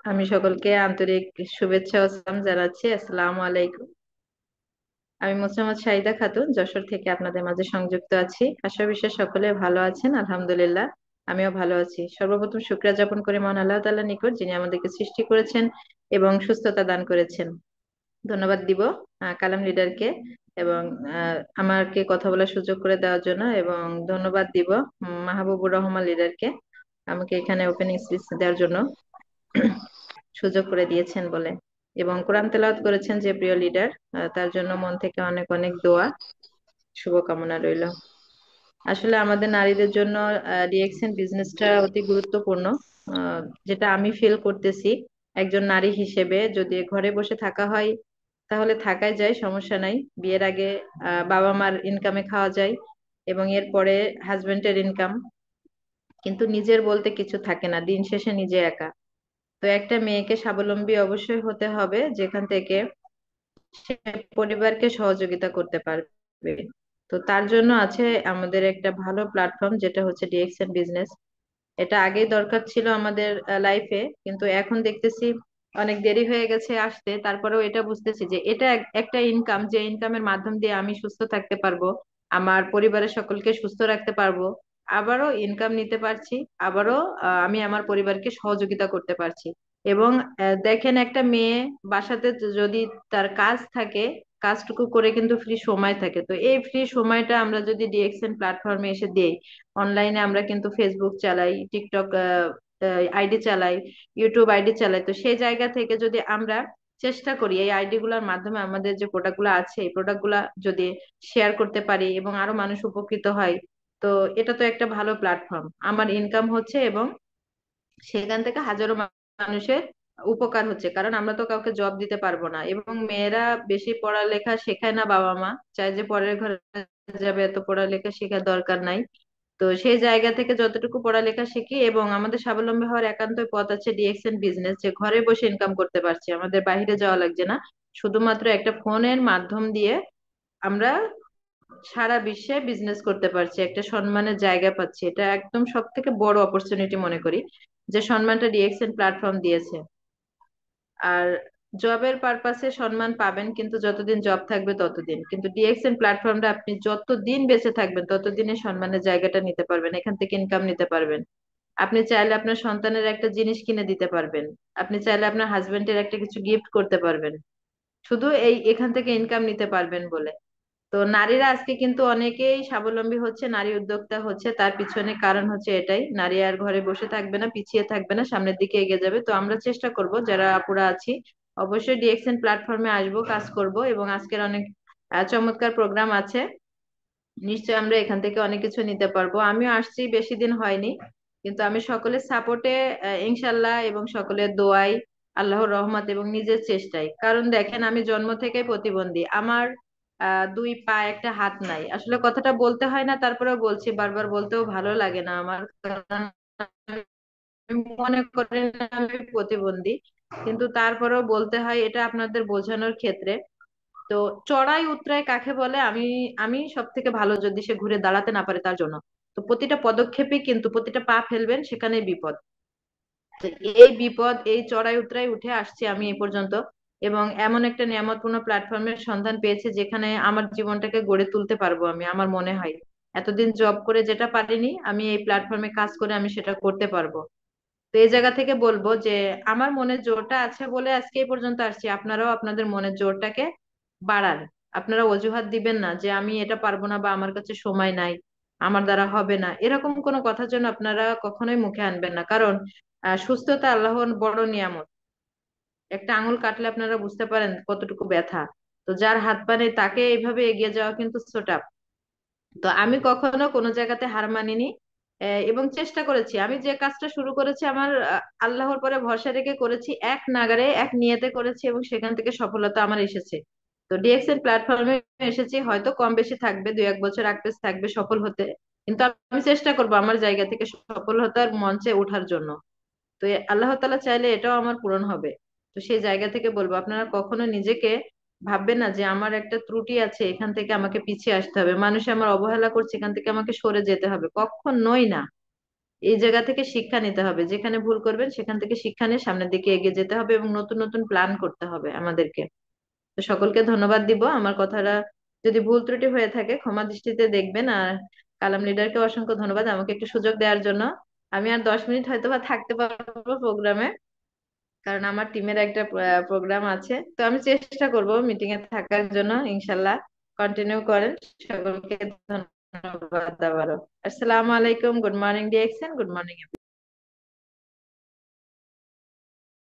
আমি সকলকে আন্তরিক শুভেচ্ছা ও সালাম জানাচ্ছি। আসসালামু আলাইকুম। আমি মোসাম্মদ শাহিদা খাতুন, যশোর থেকে আপনাদের মাঝে সংযুক্ত আছি। আশা বিশ্বাস সকলে ভালো আছেন, আলহামদুলিল্লাহ। আমিও ভালো আছি। সর্বপ্রথম শুকরিয়া জ্ঞাপন করি মহান আল্লাহ তাআলার নিকট, যিনি আমাদেরকে সৃষ্টি করেছেন এবং সুস্থতা দান করেছেন। ধন্যবাদ দিব কালাম লিডারকে এবং আমাকে কথা বলার সুযোগ করে দেওয়ার জন্য, এবং ধন্যবাদ দিব মাহবুবুর রহমান লিডারকে আমাকে এখানে ওপেনিং স্পিচ দেওয়ার জন্য সুযোগ করে দিয়েছেন বলে। এবং কোরআন তেলাওয়াত করেছেন যে প্রিয় লিডার, তার জন্য মন থেকে অনেক অনেক দোয়া, শুভকামনা রইল। আসলে আমাদের নারীদের জন্য ডিএক্সএন বিজনেসটা অতি গুরুত্বপূর্ণ। আহ, যেটা আমি ফিল করতেছি, একজন নারী হিসেবে যদি ঘরে বসে থাকা হয় তাহলে থাকাই যায়, সমস্যা নাই। বিয়ের আগে বাবা মার ইনকামে খাওয়া যায় এবং এরপরে হাজবেন্ডের ইনকাম, কিন্তু নিজের বলতে কিছু থাকে না, দিন শেষে নিজে একা। তো একটা মেয়েকে স্বাবলম্বী অবশ্যই হতে হবে, যেখান থেকে সে পরিবারকে সহযোগিতা করতে পারবে। তো তার জন্য আছে আমাদের একটা ভালো প্ল্যাটফর্ম, যেটা হচ্ছে ডিএক্সএন বিজনেস। এটা আগেই দরকার ছিল আমাদের লাইফে, কিন্তু এখন দেখতেছি অনেক দেরি হয়ে গেছে আসতে। তারপরেও এটা বুঝতেছি যে এটা একটা ইনকাম, যে ইনকামের মাধ্যম দিয়ে আমি সুস্থ থাকতে পারবো, আমার পরিবারের সকলকে সুস্থ রাখতে পারবো, আবারও ইনকাম নিতে পারছি, আবারও আমি আমার পরিবারকে সহযোগিতা করতে পারছি। এবং দেখেন, একটা মেয়ে বাসাতে যদি তার কাজ থাকে, কাজটুকু করে কিন্তু ফ্রি সময় থাকে। তো এই ফ্রি সময়টা আমরা যদি ডিএক্সএন প্ল্যাটফর্মে এসে দিই, অনলাইনে আমরা কিন্তু ফেসবুক চালাই, টিকটক আইডি চালাই, ইউটিউব আইডি চালাই। তো সেই জায়গা থেকে যদি আমরা চেষ্টা করি এই আইডি গুলার মাধ্যমে আমাদের যে প্রোডাক্ট গুলো আছে, এই প্রোডাক্ট গুলা যদি শেয়ার করতে পারি এবং আরো মানুষ উপকৃত হয়, তো এটা তো একটা ভালো প্ল্যাটফর্ম, আমার ইনকাম হচ্ছে এবং সেখান থেকে হাজারো মানুষের উপকার হচ্ছে। কারণ আমরা তো কাউকে জব দিতে পারবো না, এবং মেয়েরা বেশি পড়ালেখা শেখায় না, বাবা মা চায় যে পরের ঘরে যাবে, এত পড়ালেখা শেখার দরকার নাই। তো সেই জায়গা থেকে যতটুকু পড়ালেখা শিখি, এবং আমাদের স্বাবলম্বী হওয়ার একান্তই পথ আছে ডিএক্সএন বিজনেস, যে ঘরে বসে ইনকাম করতে পারছি, আমাদের বাইরে যাওয়া লাগছে না। শুধুমাত্র একটা ফোনের মাধ্যম দিয়ে আমরা সারা বিশ্বে বিজনেস করতে পারছি, একটা সম্মানের জায়গা পাচ্ছি। এটা একদম সব থেকে বড় অপরচুনিটি মনে করি, যে সম্মানটা ডিএক্সএন প্ল্যাটফর্ম দিয়েছে। আর জবের পারপাসে সম্মান পাবেন, কিন্তু যতদিন জব থাকবে ততদিন। কিন্তু ডিএক্সএন প্ল্যাটফর্মটা আপনি যতদিন বেঁচে থাকবেন ততদিনে সম্মানের জায়গাটা নিতে পারবেন, এখান থেকে ইনকাম নিতে পারবেন। আপনি চাইলে আপনার সন্তানের একটা জিনিস কিনে দিতে পারবেন, আপনি চাইলে আপনার হাজবেন্ডের একটা কিছু গিফট করতে পারবেন, শুধু এই এখান থেকে ইনকাম নিতে পারবেন বলে। তো নারীরা আজকে কিন্তু অনেকেই স্বাবলম্বী হচ্ছে, নারী উদ্যোক্তা হচ্ছে, তার পিছনে কারণ হচ্ছে এটাই, নারী আর ঘরে বসে থাকবে না, পিছিয়ে থাকবে না, সামনের দিকে এগিয়ে যাবে। তো আমরা চেষ্টা করব, যারা আপুরা আছি অবশ্যই ডিএক্সএন প্ল্যাটফর্মে আসবো, কাজ করব। এবং আজকের অনেক চমৎকার প্রোগ্রাম আছে, নিশ্চয়ই আমরা এখান থেকে অনেক কিছু নিতে পারবো। আমিও আসছি, বেশি দিন হয়নি, কিন্তু আমি সকলের সাপোর্টে, ইনশাল্লাহ, এবং সকলের দোয়াই, আল্লাহর রহমত এবং নিজের চেষ্টায়। কারণ দেখেন, আমি জন্ম থেকেই প্রতিবন্ধী, আমার দুই পা একটা হাত নাই। আসলে কথাটা বলতে হয় না, তারপরেও বলছি, বারবার বলতেও ভালো লাগে না আমার, কারণ আমি মনে করি না আমি প্রতিবন্ধী, কিন্তু তারপরেও বলতে হয় এটা আপনাদের বোঝানোর ক্ষেত্রে। তো চড়াই উতরাই কাকে বলে, আমি আমি সব থেকে ভালো যদি সে ঘুরে দাঁড়াতে না পারে তার জন্য। তো প্রতিটা পদক্ষেপে কিন্তু প্রতিটা পা ফেলবেন, সেখানেই বিপদ। তো এই বিপদ, এই চড়াই উতরাই উঠে আসছি আমি এই পর্যন্ত, এবং এমন একটা নিয়ামতপূর্ণ প্ল্যাটফর্মের সন্ধান পেয়েছি যেখানে আমার জীবনটাকে গড়ে তুলতে পারবো। আমি, আমার মনে হয় এতদিন জব করে যেটা পারিনি, আমি এই প্ল্যাটফর্মে কাজ করে আমি সেটা করতে পারবো। তো এই জায়গা থেকে বলবো যে আমার মনে জোরটা আছে বলে আজকে এই পর্যন্ত আসছি, আপনারাও আপনাদের মনের জোরটাকে বাড়ান। আপনারা অজুহাত দিবেন না যে আমি এটা পারবো না, বা আমার কাছে সময় নাই, আমার দ্বারা হবে না, এরকম কোনো কথার জন্য আপনারা কখনোই মুখে আনবেন না। কারণ সুস্থতা আল্লাহর বড় নিয়ামত। একটা আঙুল কাটলে আপনারা বুঝতে পারেন কতটুকু ব্যথা। তো যার হাত পা নেই তাকে এইভাবে এগিয়ে যাওয়া কিন্তু ছোটা। তো আমি কখনো কোনো জায়গাতে হার মানিনি, এবং চেষ্টা করেছি। আমি যে কাজটা শুরু করেছি, আমার আল্লাহর পরে ভরসা রেখে করেছি, এক নাগারে এক নিয়তে করেছি, এবং সেখান থেকে সফলতা আমার এসেছে। তো ডিএক্সএল প্ল্যাটফর্মে এসেছি, হয়তো কম বেশি থাকবে, 2-1 বছর আগ-পিছ থাকবে সফল হতে, কিন্তু আমি চেষ্টা করবো আমার জায়গা থেকে সফলতার মঞ্চে ওঠার জন্য। তো আল্লাহ তাআলা চাইলে এটাও আমার পূরণ হবে। তো সেই জায়গা থেকে বলবো, আপনারা কখনো নিজেকে ভাববেন না যে আমার একটা ত্রুটি আছে, এখান থেকে আমাকে পিছিয়ে আসতে হবে, মানুষ আমার অবহেলা করছে, এখান থেকে আমাকে সরে যেতে হবে, কখনোই না। এই জায়গা থেকে শিক্ষা নিতে হবে, যেখানে ভুল করবেন সেখান থেকে শিক্ষা নিয়ে সামনের দিকে এগিয়ে যেতে হবে এবং নতুন নতুন প্ল্যান করতে হবে আমাদেরকে। তো সকলকে ধন্যবাদ দিব, আমার কথাটা যদি ভুল ত্রুটি হয়ে থাকে ক্ষমা দৃষ্টিতে দেখবেন। আর কালাম লিডারকে অসংখ্য ধন্যবাদ আমাকে একটু সুযোগ দেওয়ার জন্য। আমি আর 10 মিনিট হয়তো বা থাকতে পারবো প্রোগ্রামে, কারণ আমার টিমের একটা প্রোগ্রাম আছে। তো আমি চেষ্টা করব মিটিং এ থাকার জন্য, ইনশাল্লাহ। কন্টিনিউ করেন। সকলকে ধন্যবাদ আবারও। আসসালামু আলাইকুম, good morning DXN, good morning.